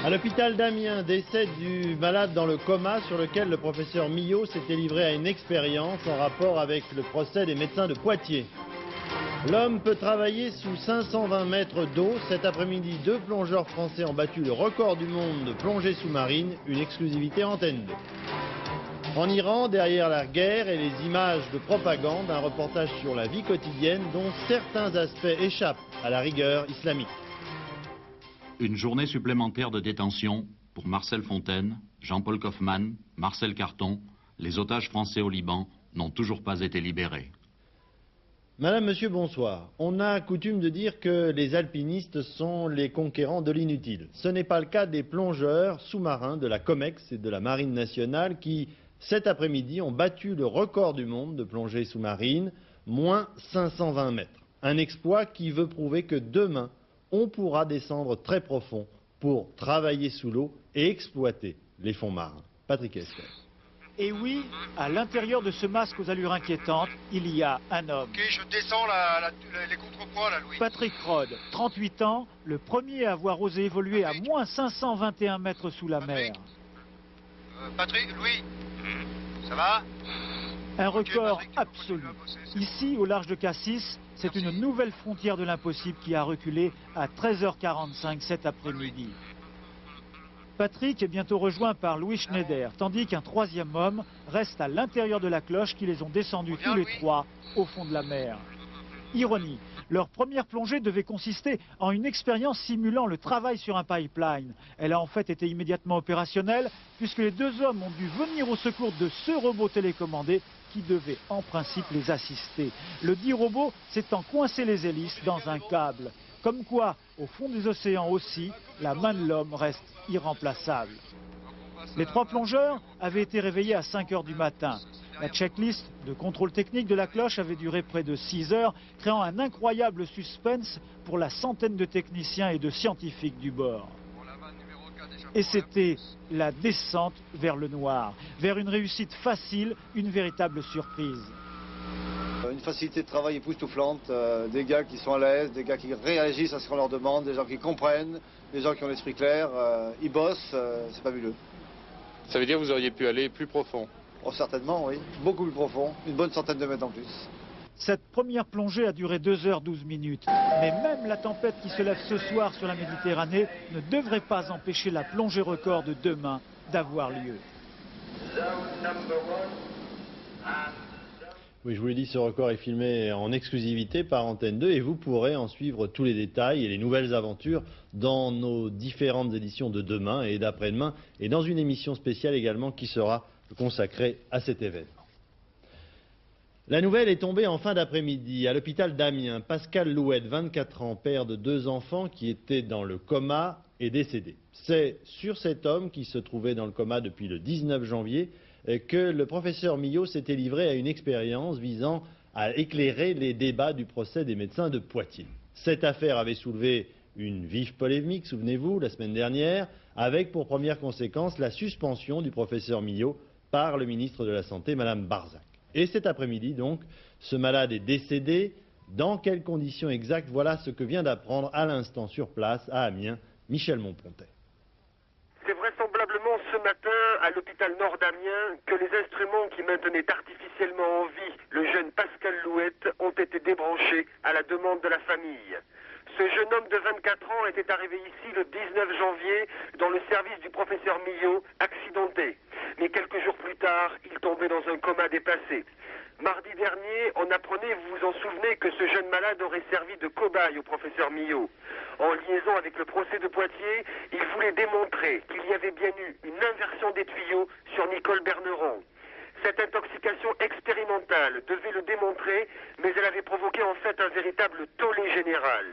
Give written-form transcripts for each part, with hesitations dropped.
À l'hôpital d'Amiens, décès du malade dans le coma sur lequel le professeur Millot s'était livré à une expérience en rapport avec le procès des médecins de Poitiers. L'homme peut travailler sous 520 mètres d'eau. Cet après-midi, 2 plongeurs français ont battu le record du monde de plongée sous-marine, une exclusivité Antenne 2. En Iran, derrière la guerre et les images de propagande, un reportage sur la vie quotidienne dont certains aspects échappent à la rigueur islamique. Une journée supplémentaire de détention pour Marcel Fontaine, Jean-Paul Kaufmann, Marcel Carton. Les otages français au Liban n'ont toujours pas été libérés. Madame, monsieur, bonsoir. On a coutume de dire que les alpinistes sont les conquérants de l'inutile. Ce n'est pas le cas des plongeurs sous-marins de la COMEX et de la Marine nationale qui, cet après-midi, ont battu le record du monde de plongée sous-marine, moins 520 mètres. Un exploit qui veut prouver que demain, on pourra descendre très profond pour travailler sous l'eau et exploiter les fonds marins. Patrick Esquer. Et oui, à l'intérieur de ce masque aux allures inquiétantes, il y a un homme. Ok, je descends les contrepoids là, Louis. Patrick Rode, 38 ans, le premier à avoir osé évoluer à moins 521 mètres sous la mer. Patrick, Louis, ça va? Un record absolu. Ici, au large de Cassis, c'est une nouvelle frontière de l'impossible qui a reculé à 13h45 cet après-midi. Patrick est bientôt rejoint par Louis Schneider, tandis qu'un troisième homme reste à l'intérieur de la cloche qui les ont descendus tous les trois au fond de la mer. Ironie, leur première plongée devait consister en une expérience simulant le travail sur un pipeline. Elle a en fait été immédiatement opérationnelle puisque les deux hommes ont dû venir au secours de ce robot télécommandé qui devait en principe les assister. Le dit robot s'étant coincé les hélices dans un câble. Comme quoi, au fond des océans aussi, la main de l'homme reste irremplaçable. Les trois plongeurs avaient été réveillés à 5 h du matin. La checklist de contrôle technique de la cloche avait duré près de 6 heures, créant un incroyable suspense pour la centaine de techniciens et de scientifiques du bord. Et c'était la descente vers le noir, vers une réussite facile, une véritable surprise. Une facilité de travail époustouflante, des gars qui sont à l'aise, des gars qui réagissent à ce qu'on leur demande, des gens qui comprennent, des gens qui ont l'esprit clair, ils bossent, c'est fabuleux. Ça veut dire que vous auriez pu aller plus profond? Oh, certainement, oui, beaucoup plus profond, une bonne centaine de mètres en plus. Cette première plongée a duré 2 h 12 minutes. Mais même la tempête qui se lève ce soir sur la Méditerranée ne devrait pas empêcher la plongée record de demain d'avoir lieu. Oui, je vous l'ai dit, ce record est filmé en exclusivité par Antenne 2 et vous pourrez en suivre tous les détails et les nouvelles aventures dans nos différentes éditions de demain et d'après-demain et dans une émission spéciale également qui sera consacrée à cet événement. La nouvelle est tombée en fin d'après-midi à l'hôpital d'Amiens. Pascal Louette, 24 ans, père de 2 enfants qui étaient dans le coma, est décédé. C'est sur cet homme qui se trouvait dans le coma depuis le 19 janvier que le professeur Millot s'était livré à une expérience visant à éclairer les débats du procès des médecins de Poitiers. Cette affaire avait soulevé une vive polémique, souvenez-vous, la semaine dernière, avec pour première conséquence la suspension du professeur Millot par le ministre de la Santé, Madame Barzac. Et cet après-midi, donc, ce malade est décédé. Dans quelles conditions exactes? Voilà ce que vient d'apprendre à l'instant sur place, à Amiens, Michel Montpontet. C'est vraisemblablement ce matin, à l'hôpital Nord d'Amiens, que les instruments qui maintenaient artificiellement en vie le jeune Pascal Louette ont été débranchés à la demande de la famille. Ce jeune homme de 24 ans était arrivé ici le 19 janvier dans le service du professeur Millot, accidenté. Mais quelques jours plus tard, il tombait dans un coma déplacé. Mardi dernier, on apprenait, vous vous en souvenez, que ce jeune malade aurait servi de cobaye au professeur Millot. En liaison avec le procès de Poitiers, il voulait démontrer qu'il y avait bien eu une inversion des tuyaux sur Nicole Berneron. Cette intoxication expérimentale devait le démontrer, mais elle avait provoqué en fait un véritable tollé général.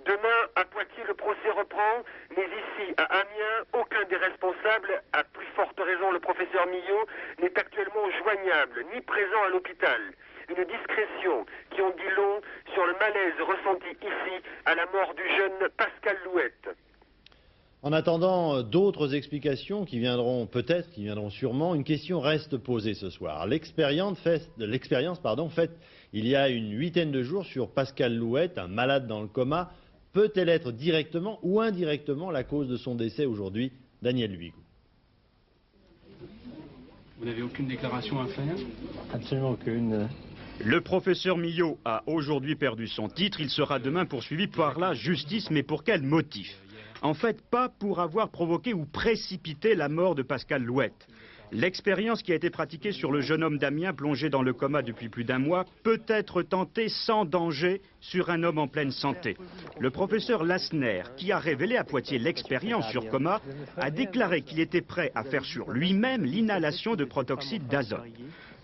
Demain, à Poitiers, le procès reprend, mais ici, à Amiens, aucun des responsables, à plus forte raison le professeur Millot, n'est actuellement joignable, ni présent à l'hôpital. Une discrétion qui en dit long sur le malaise ressenti ici à la mort du jeune Pascal Louette. En attendant d'autres explications qui viendront peut-être, qui viendront sûrement, une question reste posée ce soir. L'expérience faite il y a une 8aine de jours sur Pascal Louette, un malade dans le coma, peut-elle être directement ou indirectement la cause de son décès aujourd'hui? Daniel Luigou. Vous n'avez aucune déclaration à faire? Absolument aucune. Le professeur Millot a aujourd'hui perdu son titre. Il sera demain poursuivi par la justice, mais pour quel motif? En fait, pas pour avoir provoqué ou précipité la mort de Pascal Louette. L'expérience qui a été pratiquée sur le jeune homme d'Amiens, plongé dans le coma depuis plus d'un mois, peut être tentée sans danger sur un homme en pleine santé. Le professeur Lassner, qui a révélé à Poitiers l'expérience sur coma, a déclaré qu'il était prêt à faire sur lui-même l'inhalation de protoxyde d'azote.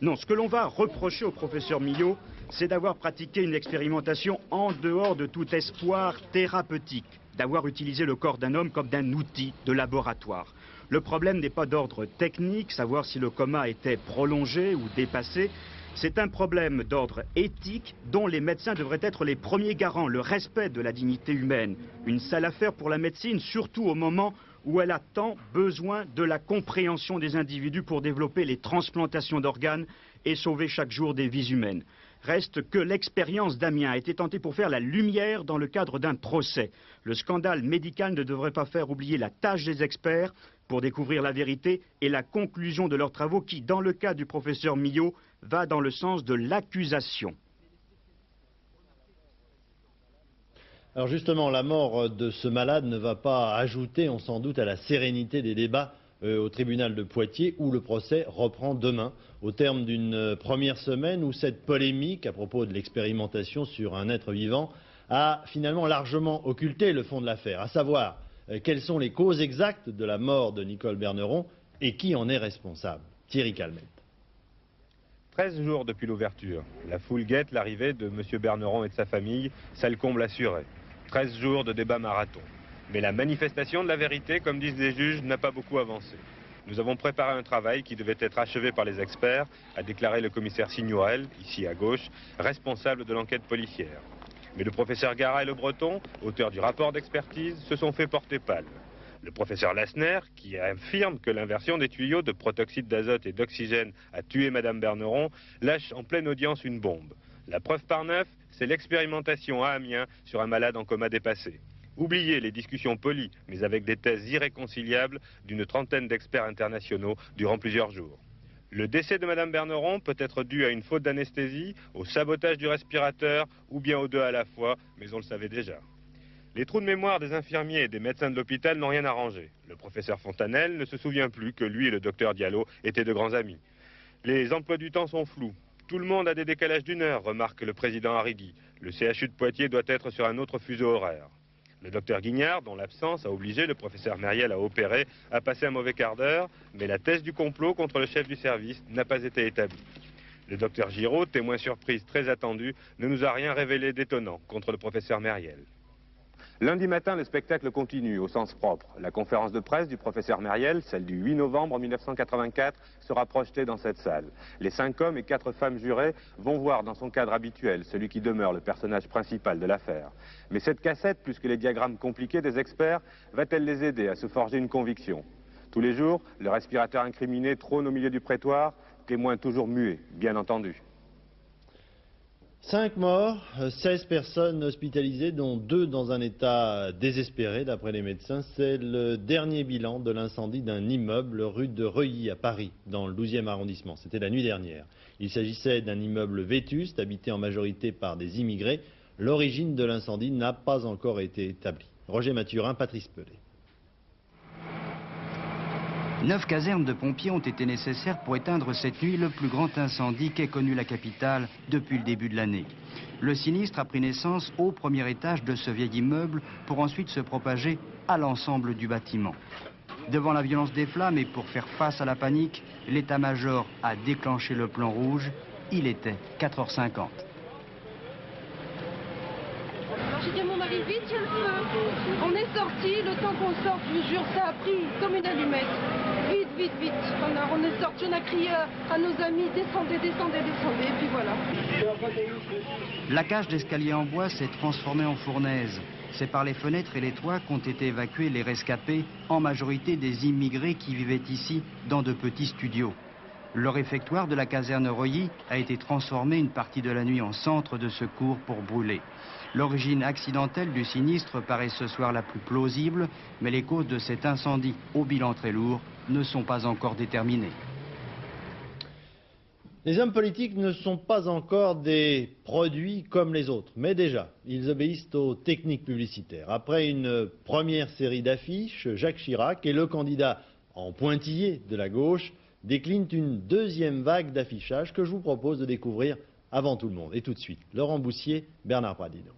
Non, ce que l'on va reprocher au professeur Millot, c'est d'avoir pratiqué une expérimentation en dehors de tout espoir thérapeutique, d'avoir utilisé le corps d'un homme comme d'un outil de laboratoire. Le problème n'est pas d'ordre technique, savoir si le coma était prolongé ou dépassé. C'est un problème d'ordre éthique dont les médecins devraient être les premiers garants, le respect de la dignité humaine. Une sale affaire pour la médecine, surtout au moment où elle a tant besoin de la compréhension des individus pour développer les transplantations d'organes et sauver chaque jour des vies humaines. Reste que l'expérience d'Amiens a été tentée pour faire la lumière dans le cadre d'un procès. Le scandale médical ne devrait pas faire oublier la tâche des experts pour découvrir la vérité et la conclusion de leurs travaux qui, dans le cas du professeur Millot, va dans le sens de l'accusation. Alors justement, la mort de ce malade ne va pas ajouter, on s'en doute, à la sérénité des débats au tribunal de Poitiers où le procès reprend demain, au terme d'une première semaine où cette polémique à propos de l'expérimentation sur un être vivant a finalement largement occulté le fond de l'affaire, à savoir quelles sont les causes exactes de la mort de Nicole Berneron et qui en est responsable. Thierry Calmette. 13 jours depuis l'ouverture, la foule guette l'arrivée de M. Berneron et de sa famille, ça le comble assuré. 13 jours de débat marathon. Mais la manifestation de la vérité, comme disent les juges, n'a pas beaucoup avancé. Nous avons préparé un travail qui devait être achevé par les experts, a déclaré le commissaire Signourel, ici à gauche, responsable de l'enquête policière. Mais le professeur Garat et le Breton, auteurs du rapport d'expertise, se sont fait porter pâle. Le professeur Lassner, qui affirme que l'inversion des tuyaux de protoxyde d'azote et d'oxygène a tué Madame Berneron, lâche en pleine audience une bombe. La preuve par neuf, c'est l'expérimentation à Amiens sur un malade en coma dépassé. Oubliez les discussions polies, mais avec des thèses irréconciliables d'une trentaine d'experts internationaux durant plusieurs jours. Le décès de Madame Berneron peut être dû à une faute d'anesthésie, au sabotage du respirateur ou bien aux deux à la fois, mais on le savait déjà. Les trous de mémoire des infirmiers et des médecins de l'hôpital n'ont rien arrangé. Le professeur Fontanelle ne se souvient plus que lui et le docteur Diallo étaient de grands amis. Les emplois du temps sont flous. Tout le monde a des décalages d'une heure, remarque le président Arrigui. Le CHU de Poitiers doit être sur un autre fuseau horaire. Le docteur Guignard, dont l'absence a obligé le professeur Mériel à opérer, a passé un mauvais quart d'heure, mais la thèse du complot contre le chef du service n'a pas été établie. Le docteur Giraud, témoin surprise très attendu, ne nous a rien révélé d'étonnant contre le professeur Mériel. Lundi matin, le spectacle continue au sens propre. La conférence de presse du professeur Mériel, celle du 8 novembre 1984, sera projetée dans cette salle. Les 5 hommes et 4 femmes jurées vont voir dans son cadre habituel, celui qui demeure le personnage principal de l'affaire. Mais cette cassette, plus que les diagrammes compliqués des experts, va-t-elle les aider à se forger une conviction? Tous les jours, le respirateur incriminé trône au milieu du prétoire, témoin toujours muet, bien entendu. 5 morts, 16 personnes hospitalisées, dont 2 dans un état désespéré, d'après les médecins. C'est le dernier bilan de l'incendie d'un immeuble rue de Reuilly à Paris, dans le 12e arrondissement. C'était la nuit dernière. Il s'agissait d'un immeuble vétuste, habité en majorité par des immigrés. L'origine de l'incendie n'a pas encore été établie. Roger Mathurin, Patrice Pelé. 9 casernes de pompiers ont été nécessaires pour éteindre cette nuit le plus grand incendie qu'ait connu la capitale depuis le début de l'année. Le sinistre a pris naissance au premier étage de ce vieil immeuble pour ensuite se propager à l'ensemble du bâtiment. Devant la violence des flammes et pour faire face à la panique, l'état-major a déclenché le plan rouge. Il était 4h50. J'ai dit à mon mari, vite, il y a le feu. On est sorti, le temps qu'on sorte, je vous jure, ça a pris comme une allumette. Vite, vite, vite. On est sorti, on a crié à nos amis, descendez, descendez, descendez, et puis voilà. La cage d'escalier en bois s'est transformée en fournaise. C'est par les fenêtres et les toits qu'ont été évacués les rescapés, en majorité des immigrés qui vivaient ici dans de petits studios. Le réfectoire de la caserne Reuilly a été transformé une partie de la nuit en centre de secours pour brûler. L'origine accidentelle du sinistre paraît ce soir la plus plausible, mais les causes de cet incendie, au bilan très lourd, ne sont pas encore déterminées. Les hommes politiques ne sont pas encore des produits comme les autres, mais déjà, ils obéissent aux techniques publicitaires. Après une première série d'affiches, Jacques Chirac et le candidat en pointillé de la gauche déclinent une deuxième vague d'affichage que je vous propose de découvrir avant tout le monde. Et tout de suite, Laurent Boussier, Bernard Pradino.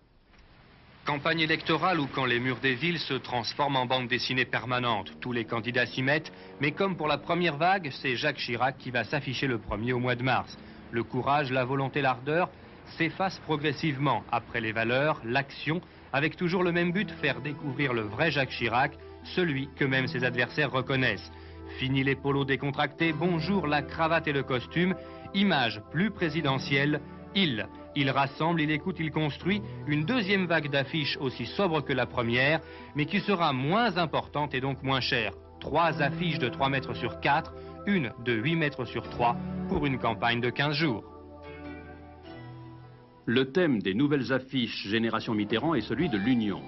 Campagne électorale ou quand les murs des villes se transforment en bande dessinée permanente. Tous les candidats s'y mettent, mais comme pour la première vague, c'est Jacques Chirac qui va s'afficher le premier au mois de mars. Le courage, la volonté, l'ardeur s'effacent progressivement après les valeurs, l'action, avec toujours le même but, faire découvrir le vrai Jacques Chirac, celui que même ses adversaires reconnaissent. Fini les polos décontractés, bonjour la cravate et le costume, image plus présidentielle, il rassemble, il écoute, il construit une deuxième vague d'affiches aussi sobre que la première, mais qui sera moins importante et donc moins chère. 3 affiches de 3 mètres sur 4, une de 8 mètres sur 3 pour une campagne de 15 jours. Le thème des nouvelles affiches Génération Mitterrand est celui de l'union.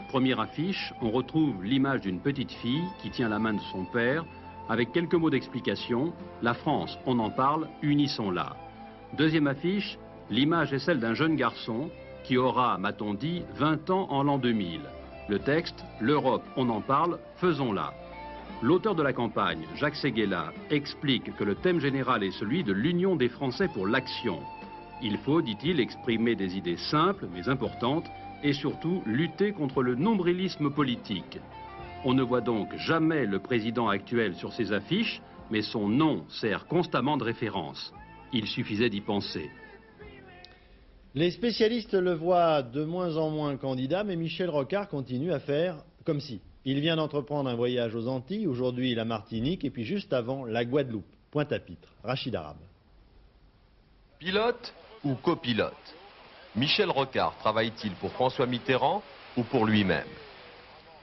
Première affiche, on retrouve l'image d'une petite fille qui tient la main de son père, avec quelques mots d'explication. La France, on en parle, unissons-la. Deuxième affiche, l'image est celle d'un jeune garçon qui aura, m'a-t-on dit, 20 ans en l'an 2000. Le texte, l'Europe, on en parle, faisons-la. L'auteur de la campagne, Jacques Séguéla, explique que le thème général est celui de l'union des Français pour l'action. Il faut, dit-il, exprimer des idées simples mais importantes et surtout lutter contre le nombrilisme politique. On ne voit donc jamais le président actuel sur ses affiches, mais son nom sert constamment de référence. Il suffisait d'y penser. Les spécialistes le voient de moins en moins candidat, mais Michel Rocard continue à faire comme si. Il vient d'entreprendre un voyage aux Antilles, aujourd'hui la Martinique, et puis juste avant la Guadeloupe. Pointe-à-Pitre, Rachid Arabe. Pilote ou copilote? Michel Rocard travaille-t-il pour François Mitterrand ou pour lui-même?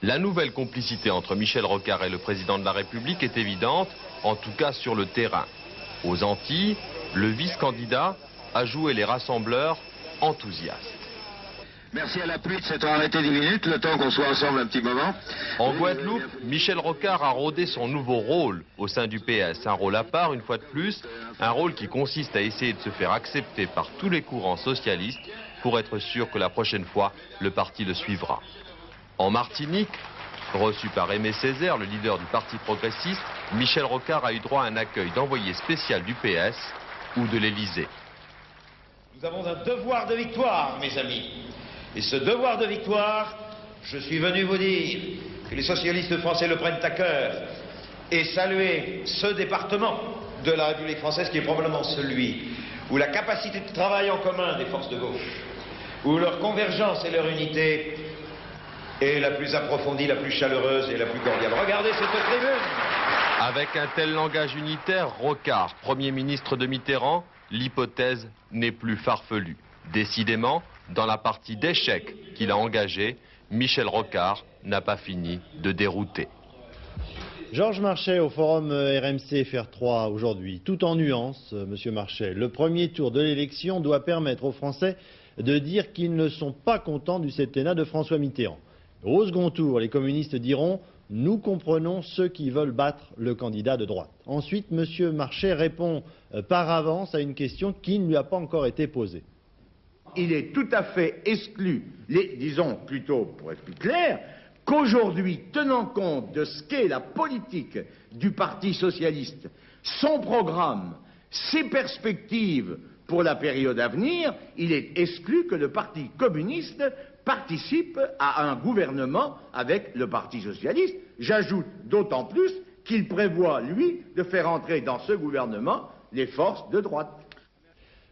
La nouvelle complicité entre Michel Rocard et le président de la République est évidente, en tout cas sur le terrain. Aux Antilles, le vice-candidat a joué les rassembleurs enthousiastes. Merci à la pluie de s'être arrêté 10 minutes, le temps qu'on soit ensemble un petit moment. En Guadeloupe, Michel Rocard a rodé son nouveau rôle au sein du PS. Un rôle à part, une fois de plus, un rôle qui consiste à essayer de se faire accepter par tous les courants socialistes pour être sûr que la prochaine fois, le parti le suivra. En Martinique, reçu par Aimé Césaire, le leader du Parti progressiste, Michel Rocard a eu droit à un accueil d'envoyé spécial du PS ou de l'Élysée. Nous avons un devoir de victoire, mes amis. Et ce devoir de victoire, je suis venu vous dire que les socialistes français le prennent à cœur et saluer ce département de la République française qui est probablement celui où la capacité de travail en commun des forces de gauche, où leur convergence et leur unité est la plus approfondie, la plus chaleureuse et la plus cordiale. Regardez cette tribune. Avec un tel langage unitaire, Rocard, Premier ministre de Mitterrand, l'hypothèse n'est plus farfelue. Décidément, dans la partie d'échecs qu'il a engagée, Michel Rocard n'a pas fini de dérouter. Georges Marchais au forum RMC FR3 aujourd'hui. Tout en nuance, monsieur Marchais. Le premier tour de l'élection doit permettre aux Français de dire qu'ils ne sont pas contents du septennat de François Mitterrand. Au second tour, les communistes diront « Nous comprenons ceux qui veulent battre le candidat de droite ». Ensuite, monsieur Marchais répond par avance à une question qui ne lui a pas encore été posée. Il est tout à fait exclu, disons plutôt pour être plus clair, qu'aujourd'hui, tenant compte de ce qu'est la politique du Parti socialiste, son programme, ses perspectives pour la période à venir, il est exclu que le Parti communiste participe à un gouvernement avec le Parti socialiste. J'ajoute d'autant plus qu'il prévoit, lui, de faire entrer dans ce gouvernement les forces de droite.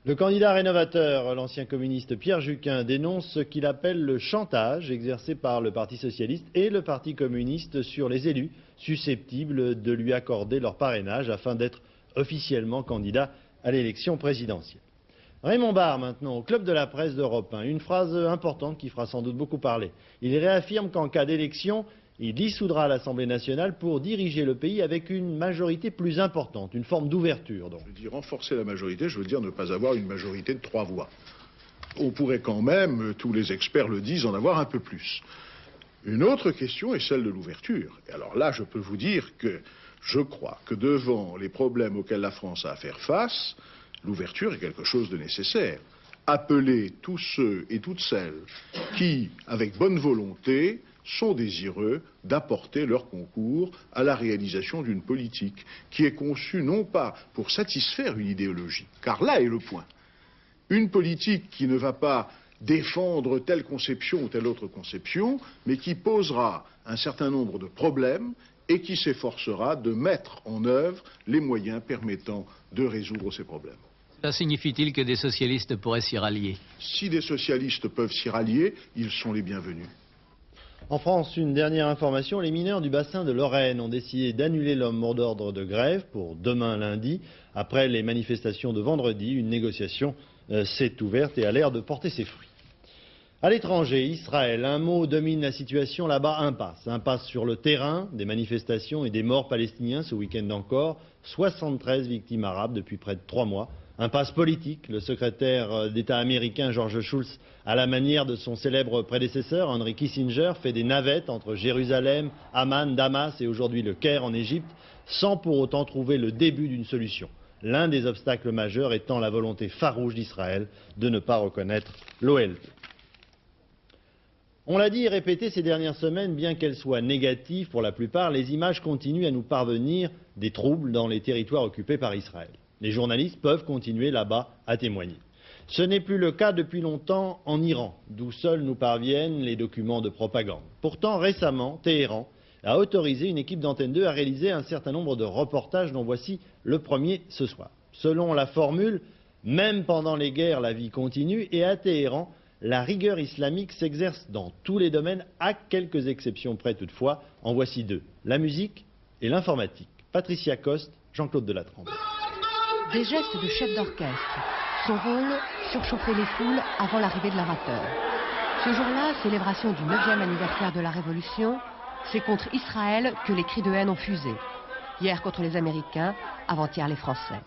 Le candidat rénovateur, l'ancien communiste Pierre Juquin, dénonce ce qu'il appelle le chantage exercé par le Parti socialiste et le Parti communiste sur les élus susceptibles de lui accorder leur parrainage afin d'être officiellement candidat à l'élection présidentielle. Raymond Barre maintenant, au Club de la Presse d'Europe 1, une phrase importante qui fera sans doute beaucoup parler. Il réaffirme qu'en cas d'élection, Il dissoudra l'Assemblée nationale pour diriger le pays avec une majorité plus importante, une forme d'ouverture. Je dis renforcer la majorité, je veux dire ne pas avoir une majorité de 3 voix. On pourrait quand même, tous les experts le disent, en avoir un peu plus. Une autre question est celle de l'ouverture. Et alors là, je peux vous dire que je crois que devant les problèmes auxquels la France a à faire face, l'ouverture est quelque chose de nécessaire. Appeler tous ceux et toutes celles qui, avec bonne volonté, sont désireux d'apporter leur concours à la réalisation d'une politique qui est conçue non pas pour satisfaire une idéologie, car là est le point. Une politique qui ne va pas défendre telle conception ou telle autre conception, mais qui posera un certain nombre de problèmes et qui s'efforcera de mettre en œuvre les moyens permettant de résoudre ces problèmes. Cela signifie-t-il que des socialistes pourraient s'y rallier? Si des socialistes peuvent s'y rallier, ils sont les bienvenus. En France, une dernière information, les mineurs du bassin de Lorraine ont décidé d'annuler leur mot d'ordre de grève pour demain lundi. Après les manifestations de vendredi, une négociation s'est ouverte et a l'air de porter ses fruits. À l'étranger, Israël, un mot domine la situation là-bas, impasse. Impasse sur le terrain, des manifestations et des morts palestiniens ce week-end encore, 73 victimes arabes depuis près de 3 mois. Impasse politique, le secrétaire d'État américain George Shultz, à la manière de son célèbre prédécesseur Henry Kissinger, fait des navettes entre Jérusalem, Amman, Damas et aujourd'hui le Caire en Égypte, sans pour autant trouver le début d'une solution. L'un des obstacles majeurs étant la volonté farouche d'Israël de ne pas reconnaître l'OLP. On l'a dit et répété ces dernières semaines, bien qu'elles soient négatives pour la plupart, les images continuent à nous parvenir des troubles dans les territoires occupés par Israël. Les journalistes peuvent continuer là-bas à témoigner. Ce n'est plus le cas depuis longtemps en Iran, d'où seuls nous parviennent les documents de propagande. Pourtant, récemment, Téhéran a autorisé une équipe d'Antenne 2 à réaliser un certain nombre de reportages dont voici le premier ce soir. Selon la formule, même pendant les guerres, la vie continue et à Téhéran, la rigueur islamique s'exerce dans tous les domaines, à quelques exceptions près toutefois. En voici 2, la musique et l'informatique. Patricia Coste, Jean-Claude Delattrempe. Des gestes de chef d'orchestre. Son rôle, surchauffer les foules avant l'arrivée de l'orateur. Ce jour-là, célébration du 9e anniversaire de la Révolution, c'est contre Israël que les cris de haine ont fusé. Hier contre les Américains, avant-hier les Français.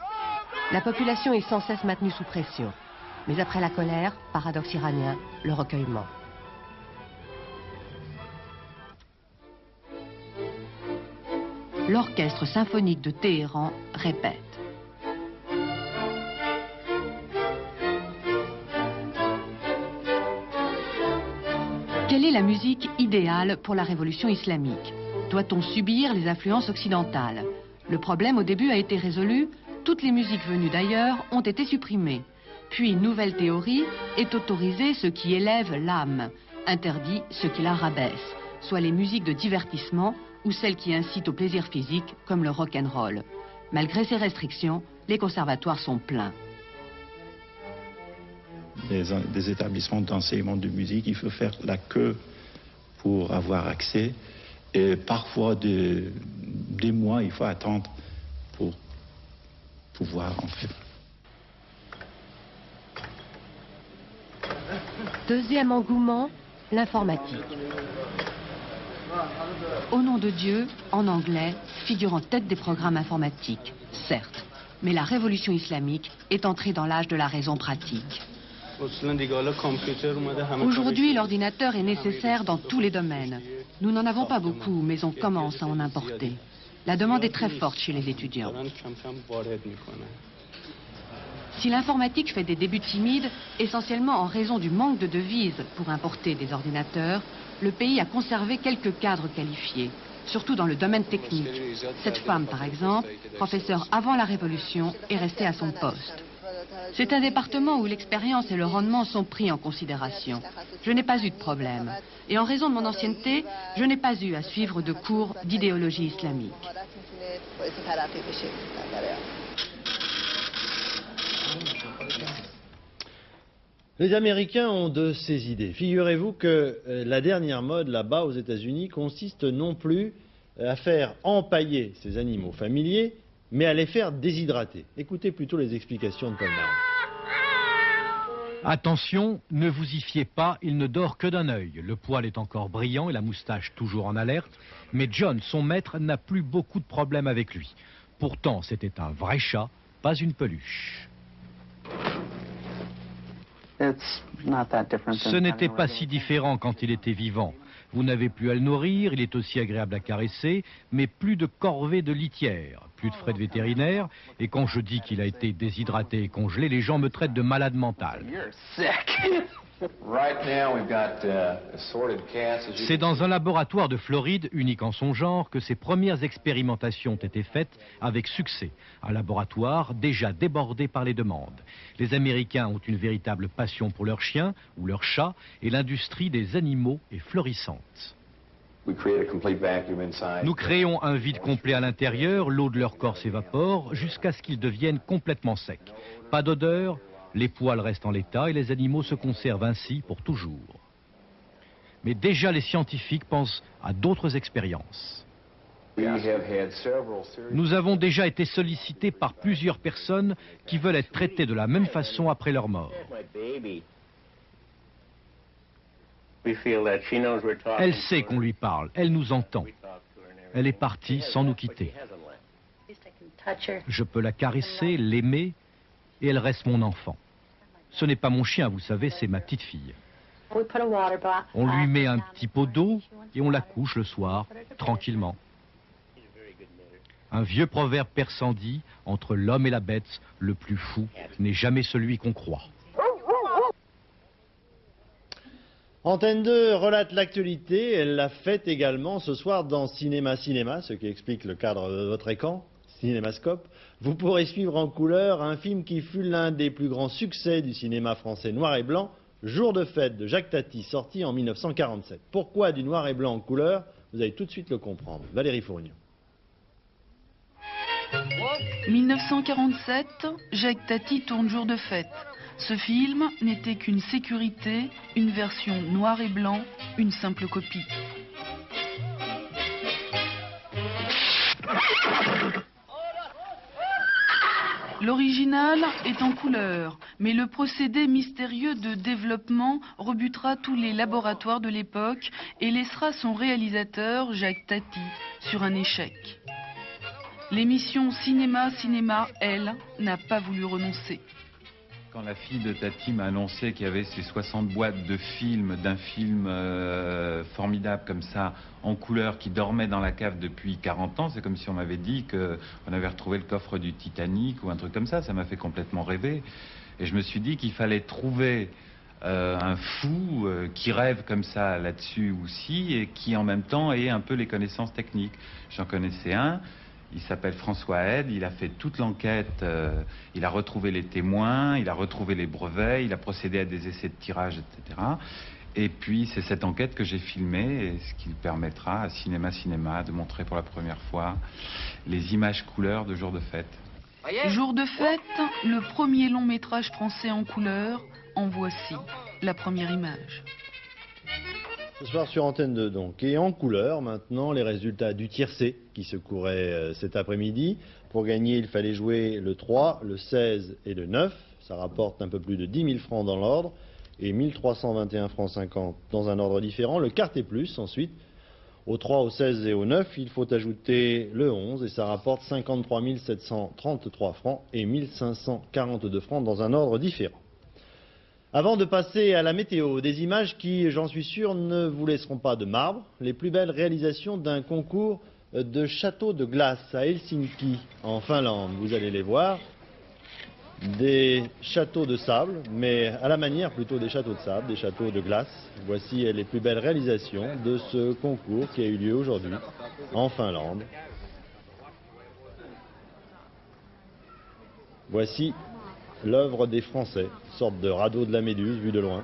La population est sans cesse maintenue sous pression. Mais après la colère, paradoxe iranien, le recueillement. L'orchestre symphonique de Téhéran répète. Quelle est la musique idéale pour la révolution islamique? Doit-on subir les influences occidentales? Le problème au début a été résolu, toutes les musiques venues d'ailleurs ont été supprimées. Puis, nouvelle théorie, est autorisé ce qui élève l'âme, interdit ce qui la rabaisse, soit les musiques de divertissement ou celles qui incitent au plaisir physique, comme le rock'n'roll. Malgré ces restrictions, les conservatoires sont pleins. Des établissements d'enseignement de musique, il faut faire la queue pour avoir accès. Et parfois, des mois, il faut attendre pour pouvoir entrer. Deuxième engouement, l'informatique. Au nom de Dieu, en anglais, figure en tête des programmes informatiques, certes. Mais la révolution islamique est entrée dans l'âge de la raison pratique. Aujourd'hui, l'ordinateur est nécessaire dans tous les domaines. Nous n'en avons pas beaucoup, mais on commence à en importer. La demande est très forte chez les étudiants. Si l'informatique fait des débuts timides, essentiellement en raison du manque de devises pour importer des ordinateurs, le pays a conservé quelques cadres qualifiés, surtout dans le domaine technique. Cette femme, par exemple, professeure avant la Révolution, est restée à son poste. C'est un département où l'expérience et le rendement sont pris en considération. Je n'ai pas eu de problème. Et en raison de mon ancienneté, je n'ai pas eu à suivre de cours d'idéologie islamique. Les Américains ont de ces idées. Figurez-vous que la dernière mode là-bas aux États-Unis consiste non plus à faire empailler ces animaux familiers, mais à les faire déshydrater. Écoutez plutôt les explications de Paul Marron. Attention, ne vous y fiez pas, il ne dort que d'un œil. Le poil est encore brillant et la moustache toujours en alerte. Mais John, son maître, n'a plus beaucoup de problèmes avec lui. Pourtant, c'était un vrai chat, pas une peluche. Ce n'était pas si différent quand il était vivant. Vous n'avez plus à le nourrir, il est aussi agréable à caresser, mais plus de corvée de litière, plus de frais de vétérinaire, et quand je dis qu'il a été déshydraté et congelé, les gens me traitent de malade mental. C'est dans un laboratoire de Floride, unique en son genre, que ces premières expérimentations ont été faites avec succès. Un laboratoire déjà débordé par les demandes. Les Américains ont une véritable passion pour leurs chiens ou leurs chats, et l'industrie des animaux est florissante. Nous créons un vide complet à l'intérieur, l'eau de leur corps s'évapore jusqu'à ce qu'ils deviennent complètement secs. Pas d'odeur, les poils restent en l'état et les animaux se conservent ainsi pour toujours. Mais déjà les scientifiques pensent à d'autres expériences. Nous avons déjà été sollicités par plusieurs personnes qui veulent être traitées de la même façon après leur mort. Elle sait qu'on lui parle, elle nous entend. Elle est partie sans nous quitter. Je peux la caresser, l'aimer, et elle reste mon enfant. Ce n'est pas mon chien, vous savez, c'est ma petite fille. On lui met un petit pot d'eau et on la couche le soir, tranquillement. Un vieux proverbe persan dit, entre l'homme et la bête, le plus fou n'est jamais celui qu'on croit. Antenne 2 relate l'actualité, elle l'a fait également ce soir dans Cinéma, ce qui explique le cadre de votre écran, Cinémascope. Vous pourrez suivre en couleur un film qui fut l'un des plus grands succès du cinéma français noir et blanc, Jour de fête de Jacques Tati, sorti en 1947. Pourquoi du noir et blanc en couleur? Vous allez tout de suite le comprendre. Valérie Fournier. 1947, Jacques Tati tourne Jour de fête. Ce film n'était qu'une sécurité, une version noir et blanc, une simple copie. L'original est en couleur, mais le procédé mystérieux de développement rebutera tous les laboratoires de l'époque et laissera son réalisateur, Jacques Tati, sur un échec. L'émission Cinéma, elle, n'a pas voulu renoncer. Quand la fille de Tati m'a annoncé qu'il y avait ces 60 boîtes de films, d'un film formidable comme ça, en couleur, qui dormait dans la cave depuis 40 ans, c'est comme si on m'avait dit qu'on avait retrouvé le coffre du Titanic ou un truc comme ça m'a fait complètement rêver. Et je me suis dit qu'il fallait trouver un fou qui rêve comme ça là-dessus aussi et qui en même temps ait un peu les connaissances techniques. J'en connaissais un. Il s'appelle François Head, il a fait toute l'enquête, il a retrouvé les témoins, il a retrouvé les brevets, il a procédé à des essais de tirage, etc. Et puis c'est cette enquête que j'ai filmée, et ce qui permettra à Cinéma de montrer pour la première fois les images couleurs de Jour de fête. Jour de fête, le premier long métrage français en couleur, en voici la première image. Ce soir sur Antenne 2 donc, et en couleur maintenant les résultats du tiercé qui se courait cet après-midi. Pour gagner il fallait jouer le 3, le 16 et le 9, ça rapporte un peu plus de 10 000 francs dans l'ordre et 1321 francs 50 dans un ordre différent. Le quart et plus ensuite, au 3, au 16 et au 9 il faut ajouter le 11 et ça rapporte 53 733 francs et 1542 francs dans un ordre différent. Avant de passer à la météo, des images qui, j'en suis sûr, ne vous laisseront pas de marbre. Les plus belles réalisations d'un concours de châteaux de glace à Helsinki, en Finlande. Vous allez les voir. Des châteaux de sable, mais à la manière plutôt des châteaux de sable, des châteaux de glace. Voici les plus belles réalisations de ce concours qui a eu lieu aujourd'hui en Finlande. Voici l'œuvre des Français, sorte de radeau de la Méduse vu de loin.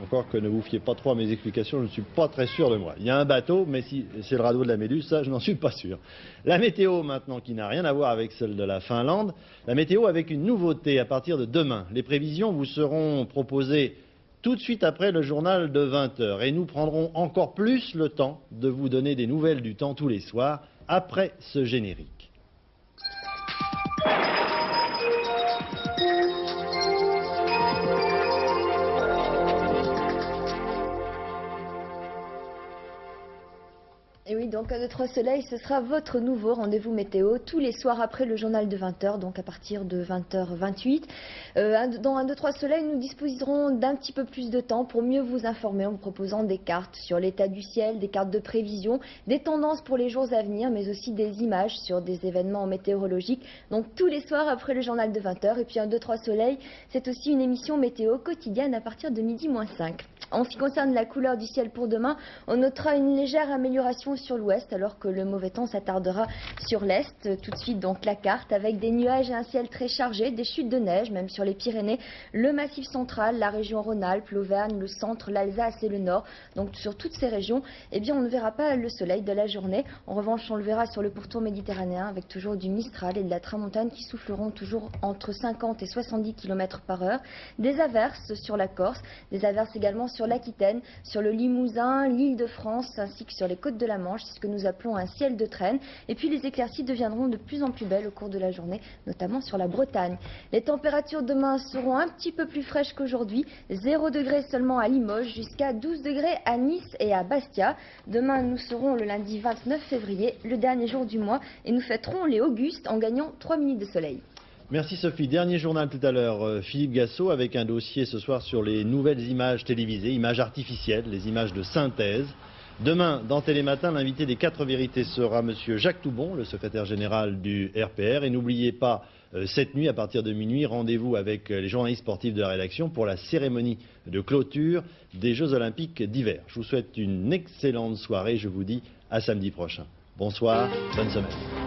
Encore que ne vous fiez pas trop à mes explications, je ne suis pas très sûr de moi. Il y a un bateau, mais si c'est le radeau de la Méduse, ça je n'en suis pas sûr. La météo maintenant qui n'a rien à voir avec celle de la Finlande. La météo avec une nouveauté à partir de demain. Les prévisions vous seront proposées tout de suite après le journal de 20h. Et nous prendrons encore plus le temps de vous donner des nouvelles du temps tous les soirs après ce générique. donc 1, 2, 3 Soleil, ce sera votre nouveau rendez-vous météo tous les soirs après le journal de 20h, donc à partir de 20h28. Dans 1, 2, 3 Soleil, nous disposerons d'un petit peu plus de temps pour mieux vous informer en vous proposant des cartes sur l'état du ciel, des cartes de prévision, des tendances pour les jours à venir, mais aussi des images sur des événements météorologiques. Donc tous les soirs après le journal de 20h. Et puis 1, 2, 3 Soleil, c'est aussi une émission météo quotidienne à partir de midi moins 5. En ce qui concerne la couleur du ciel pour demain, on notera une légère amélioration sur l'ouest alors que le mauvais temps s'attardera sur l'est. Tout de suite donc la carte avec des nuages et un ciel très chargé, des chutes de neige même sur les Pyrénées, le Massif central, la région Rhône-Alpes, l'Auvergne, le centre, l'Alsace et le nord. Donc sur toutes ces régions, eh bien on ne verra pas le soleil de la journée. En revanche, on le verra sur le pourtour méditerranéen avec toujours du Mistral et de la tramontane qui souffleront toujours entre 50 et 70 km/h. Des averses sur la Corse, des averses également sur l'Aquitaine, sur le Limousin, l'Île-de-France ainsi que sur les côtes de la Manche. C'est ce que nous appelons un ciel de traîne. Et puis les éclaircies deviendront de plus en plus belles au cours de la journée, notamment sur la Bretagne. Les températures demain seront un petit peu plus fraîches qu'aujourd'hui. 0 degrés seulement à Limoges jusqu'à 12 degrés à Nice et à Bastia. Demain nous serons le lundi 29 février, le dernier jour du mois, et nous fêterons les Augustes en gagnant 3 minutes de soleil. Merci Sophie. Dernier journal tout à l'heure, Philippe Gassot avec un dossier ce soir sur les nouvelles images télévisées, images artificielles, les images de synthèse. Demain, dans Télématin, l'invité des 4 vérités sera monsieur Jacques Toubon, le secrétaire général du RPR. Et n'oubliez pas, cette nuit, à partir de minuit, rendez-vous avec les journalistes sportifs de la rédaction pour la cérémonie de clôture des Jeux Olympiques d'hiver. Je vous souhaite une excellente soirée. Je vous dis à samedi prochain. Bonsoir, bonne semaine.